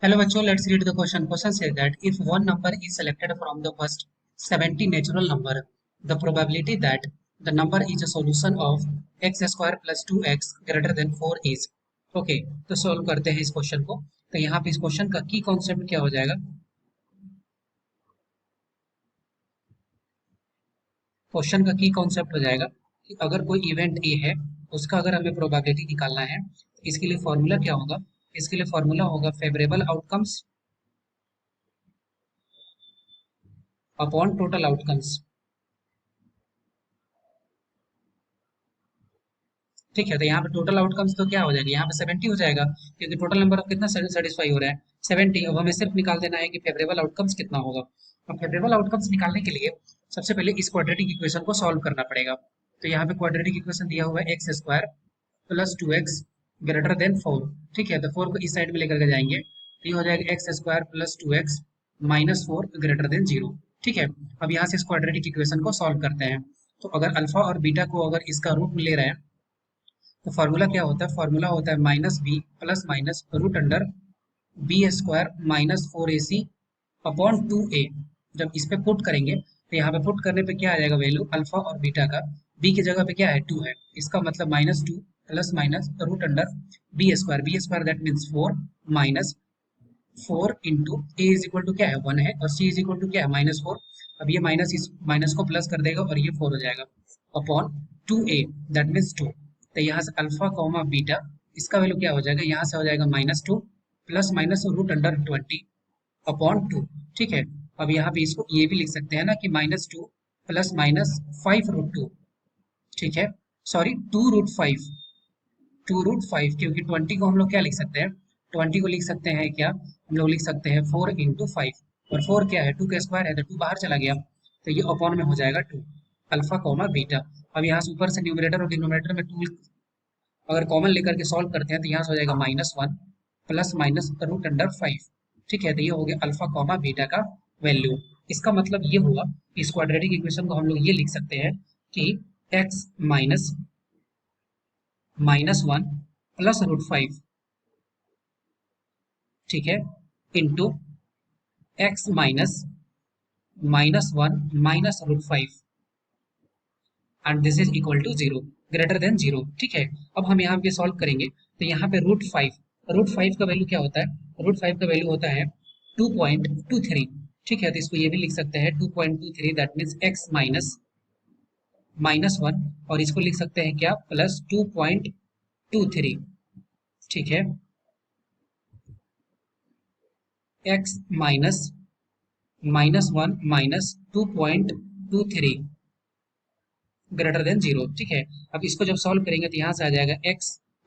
Hello बच्चों, let's read the question. Question says that if one number is selected from the first 70 natural number, the probability that the number is a solution of x square plus 2x greater than 4 is. Okay, तो solve करते हैं इस question को. तो यहाँ पे इस question का की कॉन्सेप्ट क्या हो जाएगा? क्वेश्चन का की कॉन्सेप्ट हो जाएगा कि अगर कोई इवेंट ए है, उसका अगर हमें प्रोबेबिलिटी निकालना है, इसके लिए फॉर्मूला क्या होगा? इसके लिए फॉर्मूला होगा favourable outcomes upon total outcomes. ठीक है, तो यहाँ पे टोटल आउटकम्स तो क्या हो जाएगा? यहाँ पे 70 हो जाएगा, क्योंकि टोटल नंबर ऑफ कितना सेटिस्फाई हो रहा है 70. अब हमें सिर्फ निकाल देना है कि फेवरेबल आउटकम्स कितना होगा. अब फेवरेबल आउटकम्स निकालने के लिए सबसे पहले इस क्वाड्रेटिक इक्वेशन को सॉल्व करना पड़ेगा. तो यहाँ पे क्वाड्रेटिक इक्वेशन दिया हुआ है x square plus 2x greater than 4. ठीक है, तो 4 को इस साइड में लेकर के जाएंगे तो ये हो जाएगा x square plus 2x minus 4 greater than 0. ठीक है, अब यहाँ से इस क्वाड्रेटिक इक्वेशन को सॉल्व करते हैं. तो अगर अल्फा और बीटा को अगर इसका रूट ले रहे हैं तो फार्मूला क्या होता है? फार्मूला होता है minus B plus minus root under B square minus 4ac upon 2a. जब इस पे पुट करेंगे तो यहाँ पे पुट करने पे क्या आ जाएगा वैल्यू अल्फा और बीटा का? बी की जगह पे क्या है 2 है, इसका मतलब minus 2 plus minus root under B square that means 4 minus 4 into A is equal to क्या है 1 है और सी इज इक्वल टू क्या है माइनस 4. अब ये माइनस इस माइनस को प्लस कर देगा और ये 4 हो जाएगा अपॉन 2a दैट मीन्स 2. तो यहाँ से अल्फा कॉमा बीटा इसका वैल्यू क्या हो जाएगा? यहाँ से हो जाएगा minus 2 plus minus root under 20 upon 2. ठीक है, अब यहाँ पे इसको ये भी लिख सकते हैं ना कि माइनस 2 प्लस माइनस 5 रूट 2. ठीक है, सॉरी 2 रूट 5 क्योंकि 20 को हम लोग क्या लिख सकते हैं? 20 को लिख सकते हैं क्या? हम लोग लिख सकते हैं 4 इंटू 5. और 4 क्या है? 2 का स्क्वायर है तो 2 बाहर चला गया तो ये अपॉन में हो जाएगा 2 अल्फा कॉमा बीटा. अब यहाँ से ऊपर से न्यूमरेटर और डिनोमिनेटर में 2 अगर कॉमन लेकर के सॉल्व करते हैं तो यहाँ से हो जाएगा minus 1 plus minus root under 5. ठीक है, तो ये हो गया अल्फा कॉमा बीटा का वैल्यू. इसका मतलब ये हुआ इस क्वाड्रेटिक इक्वेशन को हम लोग ये लिख सकते हैं कि x minus minus 1 plus root 5. ठीक है, into X minus minus 1 minus root 5 and this is equal to 0 greater than 0. ठीक है, अब हम यहाँ पे सॉल्व करेंगे तो यहाँ पे रूट 5 का वैल्यू क्या होता है? रूट 5 का वैल्यू होता है 2.23. ठीक है, तो इसको ये भी लिख सकते हैं 2.23 that means x minus minus 1 और इसको लिख सकते हैं क्या प्लस 2.23. ठीक है, x minus minus 1 minus 2.23 greater than 0. ठीक है, अब इसको जब सॉल्व करेंगे तो यहाँ से आ जाएगा x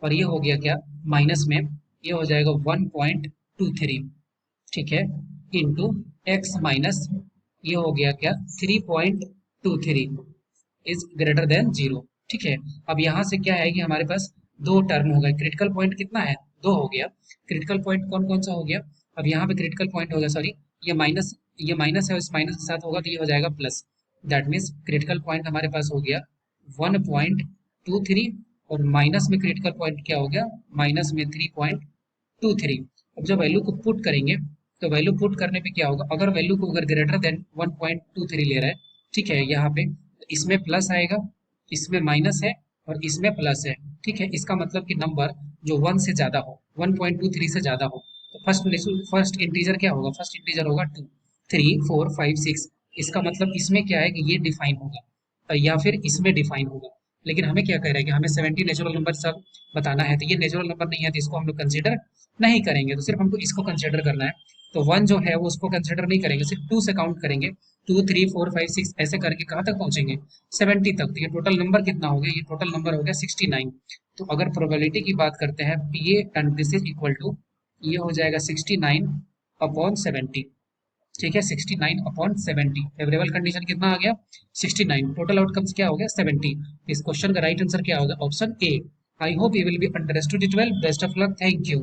और ये हो गया क्या माइनस में, ये हो जाएगा 1.23. ठीक है, इंटू एक्स माइनस ये हो गया क्या 3.23 इज ग्रेटर देन 0. ठीक है, अब यहाँ से क्या है कि हमारे पास दो टर्म हो गए. क्रिटिकल पॉइंट कितना है? 2 हो गया. क्रिटिकल पॉइंट कौन कौन सा हो गया? अब यहाँ पे क्रिटिकल पॉइंट हो गया, सॉरी ये माइनस है, इस माइनस के साथ होगा तो ये हो जाएगा plus. That means critical point हमारे पास हो गया 1.23 और माइनस में क्रिटिकल पॉइंट क्या हो गया? माइनस में 3.23. अब जब वैल्यू को पुट करेंगे तो वैल्यू पुट करने पे क्या होगा? अगर वैल्यू को अगर ग्रेटर देन 1.23 ले रहा है, ठीक है, यहाँ पे इसमें प्लस आएगा, इसमें माइनस है और इसमें प्लस है. ठीक है, इसका मतलब कि नंबर जो 1 से ज्यादा हो, 1.23 से ज्यादा हो तो फर्स्ट इंटीजर क्या होगा? फर्स्ट इंटीजर होगा 2, 3, 4, 5, 6. इसका मतलब इसमें क्या है कि ये डिफाइन होगा या फिर इसमें डिफाइन होगा. लेकिन हमें क्या कह रहा है कि हमें 70 नेचुरल नंबर सब बताना है, तो ये नेचुरल नंबर नहीं है तो इसको हम लोग कंसीडर नहीं करेंगे. तो सिर्फ हमको इसको कंसीडर करना है. तो 1 जो है वो उसको कंसीडर नहीं करेंगे, सिर्फ 2 से काउंट करेंगे. 2, 3, 4, 5, 6 ऐसे करके कहाँ तक पहुंचेंगे? 70 तक. तो ये टोटल नंबर कितना हो गया? ये टोटल नंबर हो गया 69. तो अगर प्रोबेबिलिटी की बात करते हैं ये and this is equal to ये हो जाएगा 69 अपॉन 70. ठीक है, 69 अपॉन 70. फेवरेबल कंडीशन कितना आ गया? 69. टोटल आउटकम्स क्या हो गया? 70. इस क्वेश्चन का राइट आंसर क्या होगा? Option A. I hope you will be understood it well. Best of luck. Thank you.